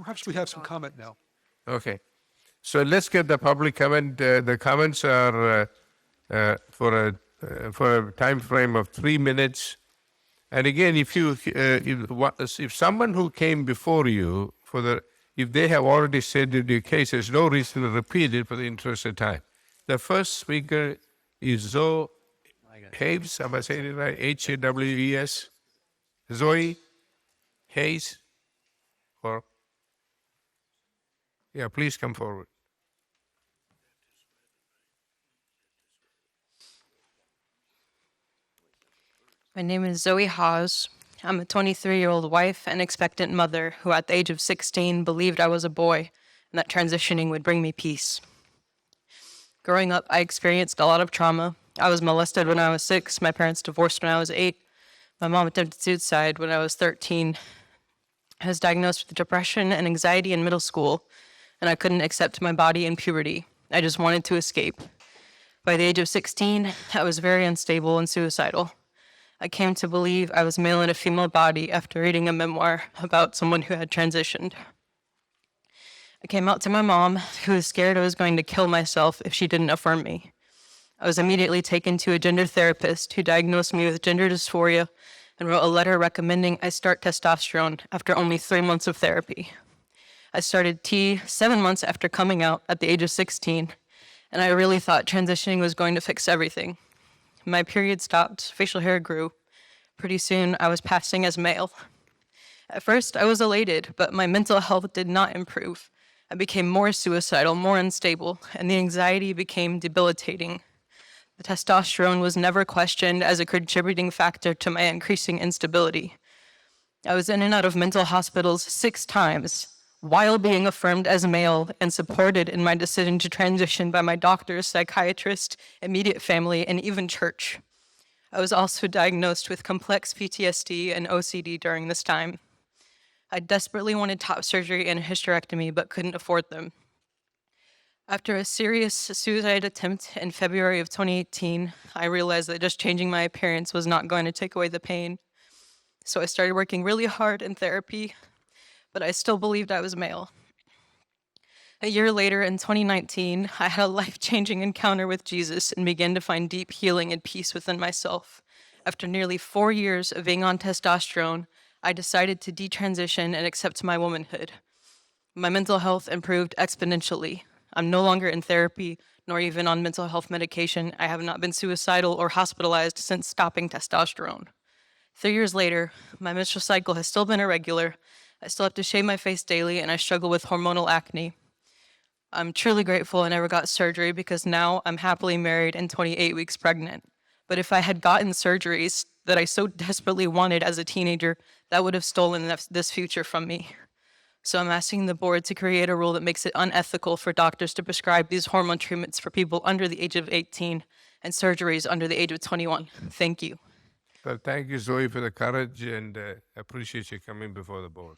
Perhaps we have some comment now. Okay. So let's get the public comment. The comments are for a time frame of 3 minutes. And again, if someone who came before you if they have already said in your case, there's no reason to repeat it for the interest of time. The first speaker is Zoe Hawes. Am I saying it right? Hawes. Zoe Hawes. Yeah, please come forward. My name is Zoe Hawes. I'm a 23-year-old wife and expectant mother who at the age of 16 believed I was a boy and that transitioning would bring me peace. Growing up, I experienced a lot of trauma. I was molested when I was 6. My parents divorced when I was 8. My mom attempted suicide when I was 13. I was diagnosed with depression and anxiety in middle school, and I couldn't accept my body in puberty. I just wanted to escape. By the age of 16, I was very unstable and suicidal. I came to believe I was male in a female body after reading a memoir about someone who had transitioned. I came out to my mom, who was scared I was going to kill myself if she didn't affirm me. I was immediately taken to a gender therapist who diagnosed me with gender dysphoria and wrote a letter recommending I start testosterone after only 3 months of therapy. I started T 7 months after coming out at the age of 16, and I really thought transitioning was going to fix everything. My period stopped, facial hair grew. Pretty soon, I was passing as male. At first, I was elated, but my mental health did not improve. I became more suicidal, more unstable, and the anxiety became debilitating. The testosterone was never questioned as a contributing factor to my increasing instability. I was in and out of mental hospitals 6 times while being affirmed as male and supported in my decision to transition by my doctors, psychiatrist, immediate family, and even church. I was also diagnosed with complex PTSD and OCD during this time. I desperately wanted top surgery and a hysterectomy, but couldn't afford them. After a serious suicide attempt in February of 2018, I realized that just changing my appearance was not going to take away the pain. So I started working really hard in therapy, but I still believed I was male. A year later, in 2019, I had a life-changing encounter with Jesus and began to find deep healing and peace within myself. After nearly 4 years of being on testosterone, I decided to detransition and accept my womanhood. My mental health improved exponentially. I'm no longer in therapy, nor even on mental health medication. I have not been suicidal or hospitalized since stopping testosterone. 3 years later, my menstrual cycle has still been irregular. I still have to shave my face daily, and I struggle with hormonal acne. I'm truly grateful I never got surgery because now I'm happily married and 28 weeks pregnant. But if I had gotten surgeries that I so desperately wanted as a teenager, that would have stolen this future from me. So I'm asking the board to create a rule that makes it unethical for doctors to prescribe these hormone treatments for people under the age of 18 and surgeries under the age of 21. Thank you. Well, thank you, Zoe, for the courage, and appreciate you coming before the board.